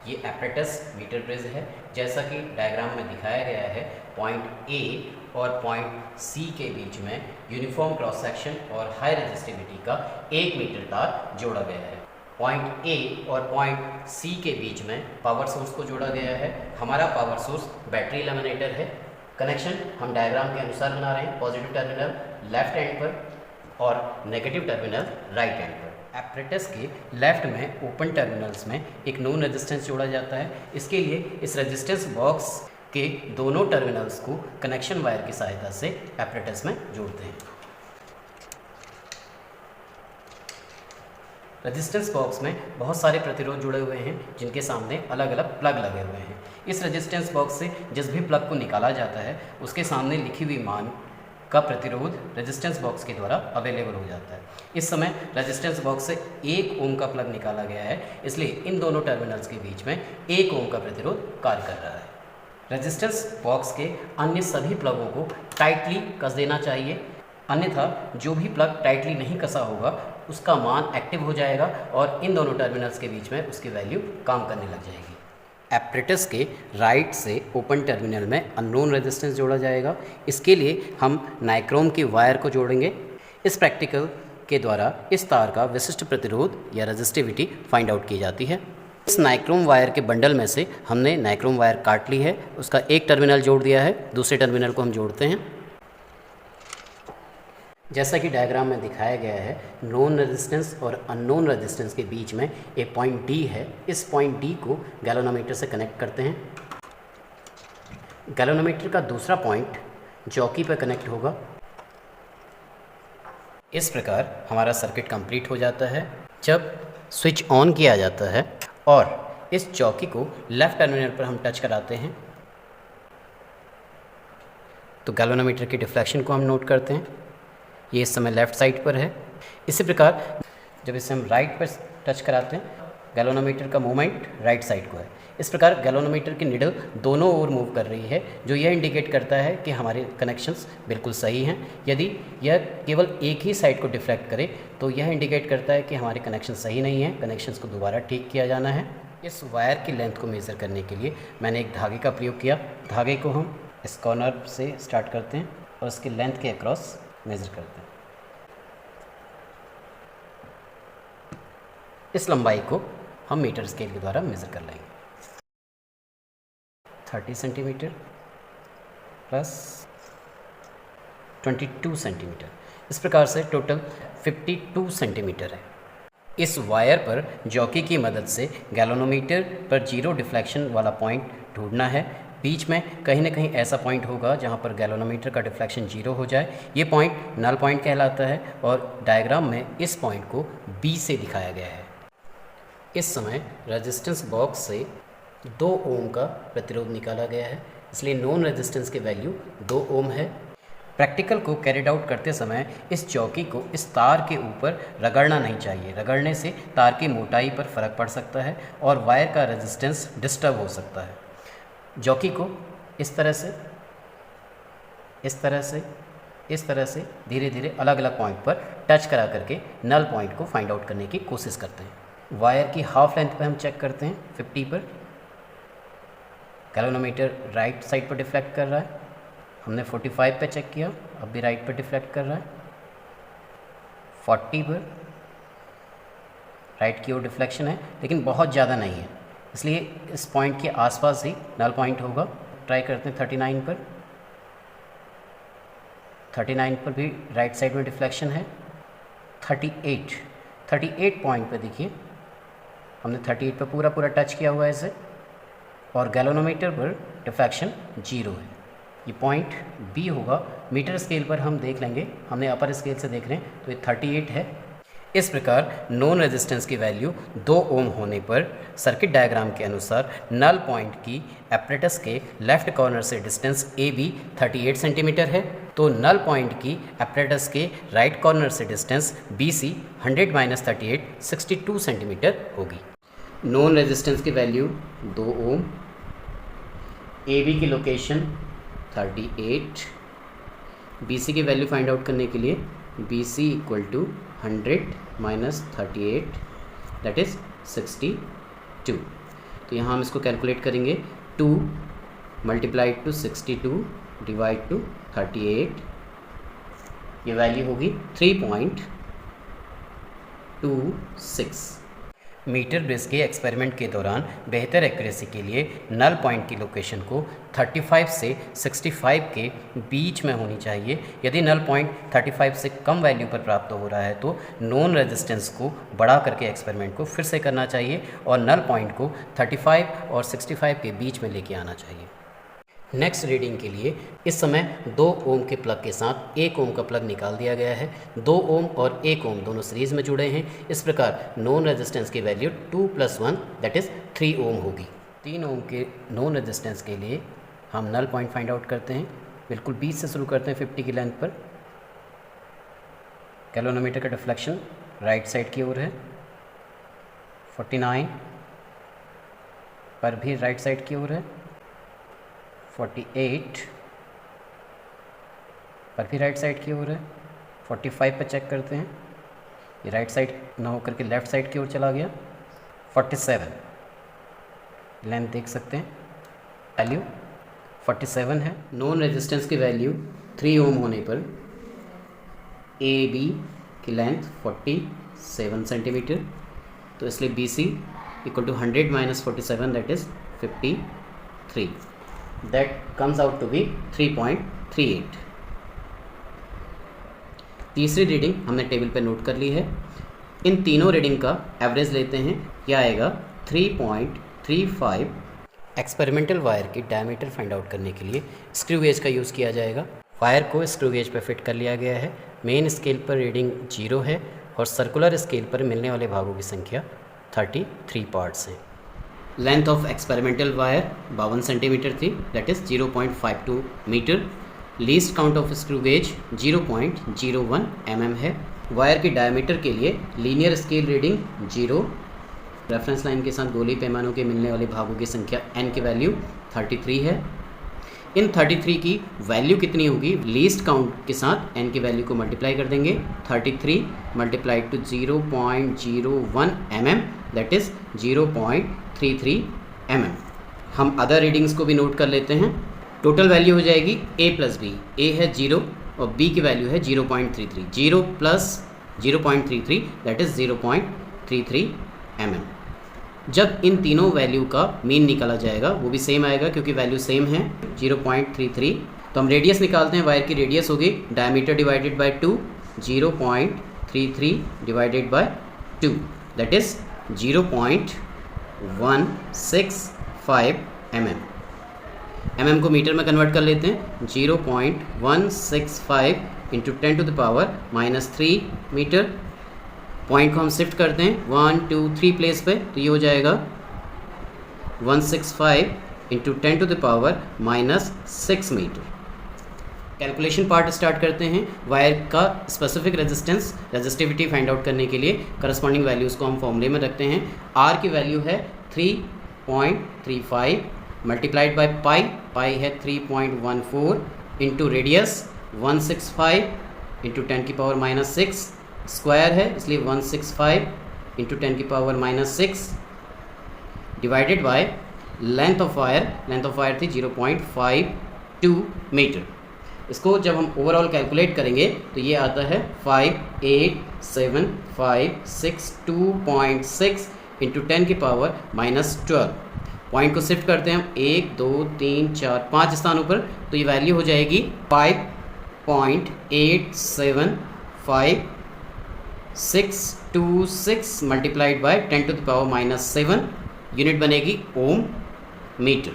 ये apparatus metre bridge है। जैसा कि डायग्राम में दिखाया गया है, पॉइंट ए और पॉइंट सी के बीच में यूनिफॉर्म क्रॉस सेक्शन और हाई रेजिस्टिविटी का 1 मीटर तार जोड़ा गया है। पॉइंट ए और पॉइंट सी के बीच में पावर सोर्स को जोड़ा गया है। हमारा पावर सोर्स बैटरी लैमिनेटर है। कनेक्शन हम डायग्राम के अनुसार बना रहे हैं। पॉजिटिव टर्मिनल लेफ्ट एंड पर और नेगेटिव टर्मिनल राइट एंड पर। एपरेटस के लेफ्ट में ओपन टर्मिनल्स में एक नोन रेजिस्टेंस जोड़ा जाता है। इसके लिए इस रेजिस्टेंस बॉक्स के दोनों टर्मिनल्स को कनेक्शन वायर की सहायता से एपरेटस में जोड़ते हैं। रेजिस्टेंस बॉक्स में बहुत सारे प्रतिरोध जुड़े हुए हैं, जिनके सामने अलग अलग प्लग लगे हुए हैं। इस रेजिस्टेंस बॉक्स से जिस भी प्लग को निकाला जाता है, उसके सामने लिखी हुई मान का प्रतिरोध रेजिस्टेंस बॉक्स के द्वारा अवेलेबल हो जाता है। इस समय रेजिस्टेंस बॉक्स से 1 ओम का प्लग निकाला गया है, इसलिए इन दोनों टर्मिनल्स के बीच में 1 ओम का प्रतिरोध कार्य कर रहा है। रेजिस्टेंस बॉक्स के अन्य सभी प्लगों को टाइटली कस देना चाहिए, अन्यथा जो भी प्लग टाइटली नहीं कसा होगा उसका मान एक्टिव हो जाएगा और इन दोनों टर्मिनल्स के बीच में उसकी वैल्यू काम करने लग जाएगी। एपरेटस के राइट से ओपन टर्मिनल में अननोन रेजिस्टेंस जोड़ा जाएगा। इसके लिए हम नाइक्रोम की वायर को जोड़ेंगे। इस प्रैक्टिकल के द्वारा इस तार का विशिष्ट प्रतिरोध या रेजिस्टिविटी फाइंड आउट की जाती है। इस नाइक्रोम वायर के बंडल में से हमने नाइक्रोम वायर काट ली है, उसका एक टर्मिनल जोड़ दिया है, दूसरे टर्मिनल को हम जोड़ते हैं। जैसा कि डायग्राम में दिखाया गया है, नोन रेजिस्टेंस और अननोन रेजिस्टेंस के बीच में एक पॉइंट डी है। इस पॉइंट डी को गैल्वेनोमीटर से कनेक्ट करते हैं। गैल्वेनोमीटर का दूसरा पॉइंट जॉकी पर कनेक्ट होगा। इस प्रकार हमारा सर्किट कंप्लीट हो जाता है। जब स्विच ऑन किया जाता है और इस जॉकी को लेफ़्ट टर्मिनल पर हम टच कराते हैं तो गैल्वेनोमीटर के डिफ्लेक्शन को हम नोट करते हैं। ये इस समय लेफ़्ट साइड पर है। इसी प्रकार जब इसे हम राइट पर टच कराते हैं, गैल्वेनोमीटर का मूवमेंट राइट साइड को है। इस प्रकार गैल्वेनोमीटर की निडल दोनों ओर मूव कर रही है, जो यह इंडिकेट करता है कि हमारे कनेक्शंस बिल्कुल सही हैं। यदि यह केवल एक ही साइड को डिफ्लेक्ट करे तो यह इंडिकेट करता है कि हमारे कनेक्शन सही नहीं है, कनेक्शंस को दोबारा ठीक किया जाना है। इस वायर की लेंथ को मेज़र करने के लिए मैंने एक धागे का प्रयोग किया। धागे को हम इस कॉर्नर से स्टार्ट करते हैं और उसकी लेंथ के अक्रॉस मेज़र करते हैं। इस लंबाई को हम मीटर स्केल के द्वारा मेज़र कर लेंगे। 30 सेंटीमीटर प्लस 22 सेंटीमीटर, इस प्रकार से टोटल 52 सेंटीमीटर है। इस वायर पर जॉकी की मदद से गैल्वेनोमीटर पर जीरो डिफ्लेक्शन वाला पॉइंट ढूंढना है। बीच में कहीं ना कहीं ऐसा पॉइंट होगा जहां पर गैल्वेनोमीटर का डिफ्लेक्शन जीरो हो जाए। ये पॉइंट नल पॉइंट कहलाता है और डायग्राम में इस पॉइंट को बी से दिखाया गया है। इस समय रेजिस्टेंस बॉक्स से 2 ओम का प्रतिरोध निकाला गया है, इसलिए नॉन रेजिस्टेंस की वैल्यू 2 ओम है। प्रैक्टिकल को कैरिड आउट करते समय इस चौकी को इस तार के ऊपर रगड़ना नहीं चाहिए। रगड़ने से तार की मोटाई पर फ़र्क पड़ सकता है और वायर का रेजिस्टेंस डिस्टर्ब हो सकता है। जॉकी को इस तरह से धीरे धीरे अलग अलग पॉइंट पर टच करा करके नल पॉइंट को फाइंड आउट करने की कोशिश करते हैं। वायर की हाफ लेंथ पर हम चेक करते हैं 50 पर। गैल्वेनोमीटर राइट साइड पर डिफ्लेक्ट कर रहा है। हमने 45 पे चेक किया, अब भी राइट पर डिफ्लेक्ट कर रहा है। 40 पर राइट की ओर डिफ्लेक्शन है, लेकिन बहुत ज़्यादा नहीं है, इसलिए इस पॉइंट के आसपास ही नल पॉइंट होगा। ट्राई करते हैं 39 पर। 39 पर भी राइट साइड में डिफ्लेक्शन है। 38 पॉइंट पर देखिए, हमने 38 पर पूरा टच किया हुआ है इसे और गैल्वेनोमीटर पर डिफ्लेक्शन 0 है। ये पॉइंट बी होगा। मीटर स्केल पर हम देख लेंगे, हमने अपर स्केल से देख रहे हैं तो ये 38 है। इस प्रकार नॉन रेजिस्टेंस की वैल्यू 2 ओम होने पर सर्किट डायग्राम के अनुसार नल पॉइंट की एपरेटस के लेफ्ट कॉर्नर से डिस्टेंस ए बी 38 सेंटीमीटर है, तो नल पॉइंट की एपरेटस के राइट कॉर्नर से डिस्टेंस बी सी 100 - 38 62 सेंटीमीटर होगी। नॉन रेजिस्टेंस की वैल्यू 2 ओम, ए बी की लोकेशन 38, बी सी की वैल्यू फाइंड आउट करने के लिए B C equal to 100 - 38 that is 62। तो यहाँ हम इसको कैलकुलेट करेंगे 2 मल्टीप्लाइड टू 62 डिवाइड टू 38, ये वैल्यू होगी 3.26 मीटर ब्रिज के एक्सपेरिमेंट के दौरान बेहतर एक्यूरेसी के लिए नल पॉइंट की लोकेशन को 35 से 65 के बीच में होनी चाहिए। यदि नल पॉइंट 35 से कम वैल्यू पर प्राप्त हो रहा है तो नॉन रेजिस्टेंस को बढ़ा करके एक्सपेरिमेंट को फिर से करना चाहिए और नल पॉइंट को 35 और 65 के बीच में लेके आना चाहिए। नेक्स्ट रीडिंग के लिए इस समय 2 ओम के प्लग के साथ 1 ओम का प्लग निकाल दिया गया है। 2 ओम और 1 ओम दोनों सीरीज़ में जुड़े हैं। इस प्रकार नॉन रेजिस्टेंस की वैल्यू 2 + 1 दैट इज़ 3 ओम होगी। 3 ओम के नॉन रेजिस्टेंस के लिए हम नल पॉइंट फाइंड आउट करते हैं। बिल्कुल बीच से शुरू करते हैं 50 की लेंथ पर। कैलोरीमीटर का डिफ्लेक्शन राइट साइड की ओर है। 49 पर भी राइट साइड की ओर है। 48 पर भी राइट साइड की ओर है। 45 पर चेक करते हैं, ये राइट साइड ना होकर के लेफ़्ट साइड की ओर चला गया। 47 लेंथ देख सकते हैं, वैल्यू 47 है। नॉन रेजिस्टेंस की वैल्यू 3 ओम होने पर ए बी की लेंथ 47 सेंटीमीटर, तो इसलिए BC = 100 - 47 that is 53, that comes out to be 3.38। तीसरी रीडिंग हमने टेबल पे नोट कर ली है। इन तीनों रीडिंग का एवरेज लेते हैं, यह आएगा 3.35। एक्सपेरिमेंटल वायर की डायमीटर फाइंड आउट करने के लिए स्क्रू गेज का यूज़ किया जाएगा। वायर को स्क्रू गेज पर फिट कर लिया गया है। मेन स्केल पर रीडिंग 0 है और सर्कुलर स्केल पर मिलने वाले भागों की संख्या 33 पार्ट्स हैं। Length of experimental wire 52 centimetre थी, that is 0.52 metre. Least count of screw gauge 0.01 mm है। वायर की डायमीटर के लिए linear scale reading 0। Reference line के साथ गोली पैमानों के मिलने वाले भागों की संख्या n की वैल्यू 33 है। इन 33 की वैल्यू कितनी होगी, लीस्ट काउंट के साथ n की वैल्यू को मल्टीप्लाई कर देंगे। 33 multiplied to 0.01 mm that is 0.33 mm। हम अदर रीडिंग्स को भी नोट कर लेते हैं। टोटल वैल्यू हो जाएगी a + b। a है 0 और b की वैल्यू है 0.33। 0 + 0.33 दैट इज़ 0.33 mm। जब इन तीनों वैल्यू का मीन निकाला जाएगा वो भी सेम आएगा क्योंकि वैल्यू सेम है 0.33। तो हम रेडियस निकालते हैं। वायर की रेडियस होगी diameter divided by 2, 0.33 divided by 2 that is 0.165 mm। mm को मीटर में कन्वर्ट कर लेते हैं। 0.165 × 10⁻³ मीटर। पॉइंट को हम शिफ्ट करते हैं 1 2 3 प्लेस पे, तो ये हो जाएगा 165 × 10⁻⁻6 मीटर। कैलकुलेशन पार्ट स्टार्ट करते हैं। वायर का specific resistance resistivity find out करने के लिए करस्पॉन्डिंग वैल्यूज़ को हम फॉर्मूले में रखते हैं। R की वैल्यू है 3.35 मल्टीप्लाइड बाय पाई है 3.14 इंटू रेडियस 165 × 10⁻⁻6 स्क्वायर है इसलिए 165 × 10⁻⁻6 divided by length of wire थी 0.52 मीटर। इसको जब हम ओवरऑल कैलकुलेट करेंगे तो ये आता है 58756 × 10⁻⁻12। पॉइंट को शिफ्ट करते हैं हम 1 2 3 4 5 स्थानों पर, तो ये वैल्यू हो जाएगी 5.87526 मल्टीप्लाइड बाय 10⁻⁻7 यूनिट बनेगी ओम मीटर।